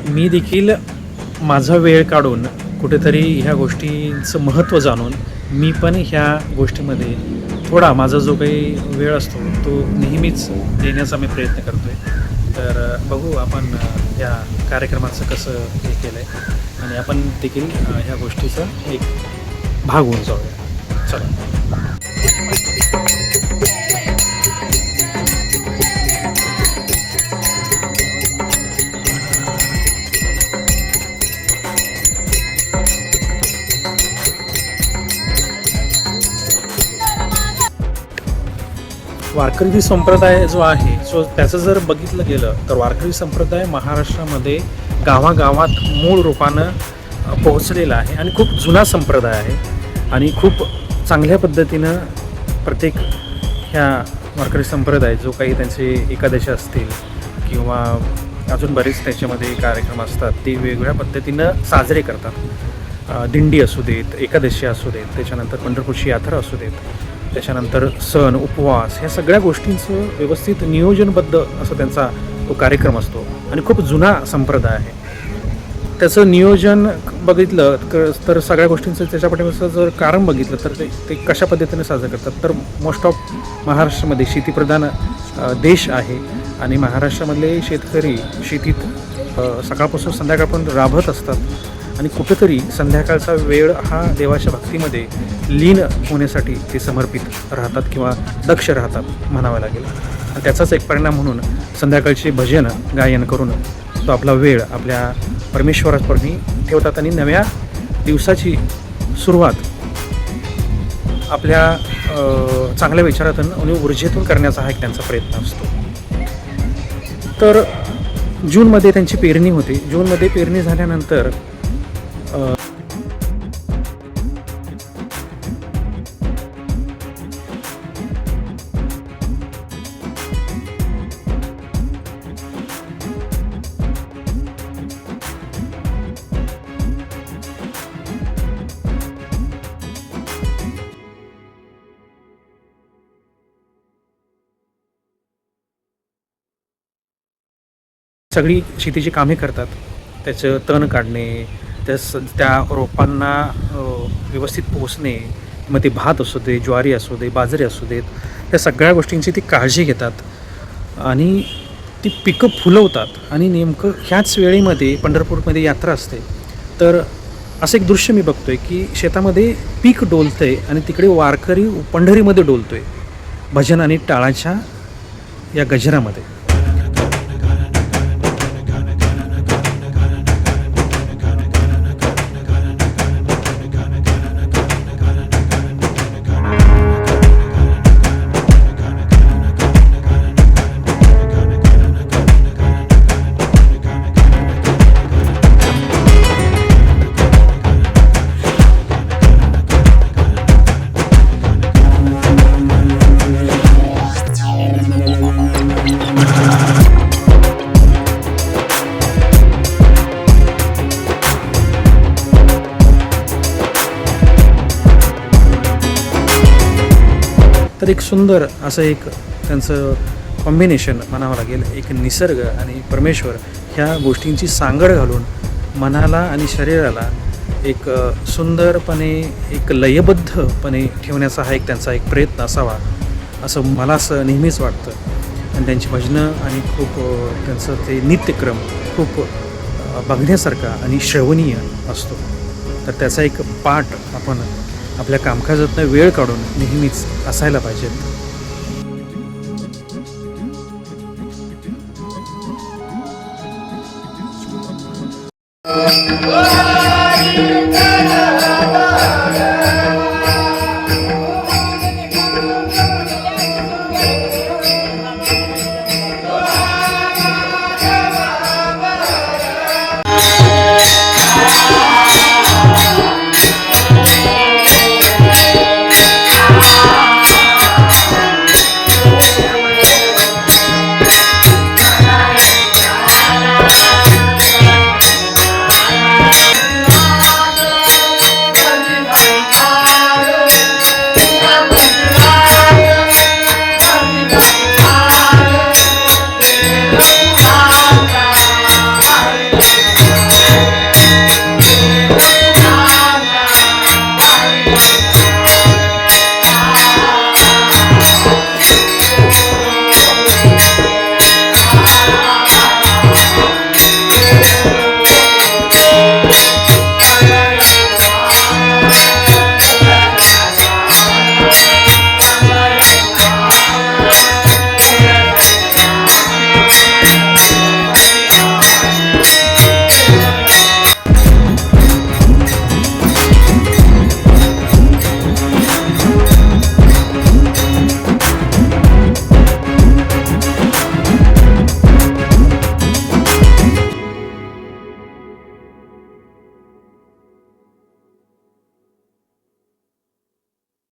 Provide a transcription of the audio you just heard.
मी देखील माझा वेळ काढून कुठेतरी ह्या गोष्टींचं महत्त्व जाणून मी पण ह्या गोष्टीमध्ये थोडा माझा जो काही वेळ असतो तो नेहमीच देण्याचा मी प्रयत्न करतो आहे. तर बघू आपण या कार्यक्रमाचं कसं हे केलं आहे आणि आपण देखील ह्या गोष्टीचा एक भाग होऊन जाऊया. चला. वारकरी संप्रदाय जो आहे त्याचं जर बघितलं गेलं तर वारकरी संप्रदाय महाराष्ट्रामध्ये गावागावात मूळ रूपानं पोहोचलेला आहे आणि खूप जुना संप्रदाय आहे आणि खूप चांगल्या पद्धतीनं प्रत्येक ह्या वारकरी संप्रदाय जो काही त्यांचे एकादशी असतील किंवा अजून बरेच त्याच्यामध्ये कार्यक्रम असतात ते वेगवेगळ्या पद्धतीनं साजरे करतात. दिंडी असू देत, एकादशी असू देत, त्याच्यानंतर पंढरपूरची यात्रा असू देत, त्याच्यानंतर सण उपवास ह्या सगळ्या गोष्टींचं व्यवस्थित नियोजनबद्ध असं त्यांचा तो कार्यक्रम असतो आणि खूप जुना संप्रदाय आहे. त्याचं नियोजन बघितलं तर सगळ्या गोष्टींचं त्याच्या पाठीमागचं जर कारण बघितलं तर ते कशा पद्धतीने साजरं करतात तर मोस्ट ऑफ महाराष्ट्रामध्ये शेतीप्रधान देश आहे आणि महाराष्ट्रामधले शेतकरी शेतीत सकाळपासून संध्याकाळपर्यंत राबत असतात आणि कुठेतरी संध्याकाळचा वेळ हा देवाच्या भक्तीमध्ये लीन होण्यासाठी ते समर्पित राहतात किंवा दक्ष राहतात म्हणावं लागेल. आणि त्याचाच एक परिणाम म्हणून संध्याकाळचे भजन गायन करून तो आपला वेळ आपल्या परमेश्वरापर्यंत ठेवतात आणि नव्या दिवसाची सुरुवात आपल्या चांगल्या विचारातून आणि ऊर्जेतून करण्याचा हा एक त्यांचा प्रयत्न असतो. तर जूनमध्ये त्यांची पेरणी होते. जूनमध्ये पेरणी झाल्यानंतर सगळी शेतीची कामे करतात. त्याचं तण काढणे, त्या रोपांना व्यवस्थित पोसणे, मग ते भात असू दे, ज्वारी असू दे, बाजरी असू देत, त्या सगळ्या गोष्टींची ती काळजी घेतात आणि ती पिकं फुलवतात. आणि नेमकं ह्याच वेळेमध्ये पंढरपूरमध्ये यात्रा असते. तर असं एक दृश्य मी बघतो आहे की शेतामध्ये पीक डोलतं आहे आणि तिकडे वारकरी पंढरीमध्ये डोलतो आहे भजन आणि टाळाच्या या गजरामध्ये. तर एक सुंदर असं एक त्यांचं कॉम्बिनेशन म्हणावं लागेल. एक निसर्ग आणि परमेश्वर ह्या गोष्टींची सांगड घालून मनाला आणि शरीराला एक सुंदरपणे एक लयबद्धपणे ठेवण्याचा हा एक त्यांचा एक प्रयत्न असावा असं मला असं नेहमीच वाटतं. आणि त्यांची भजनं आणि खूप त्यांचं ते नित्यक्रम खूप बघण्यासारखा आणि श्रवणीय असतो. तर त्याचा एक पाठ आपण आपल्या कामकाजातनं वेळ काढून नेहमीच असायला पाहिजे. Oh!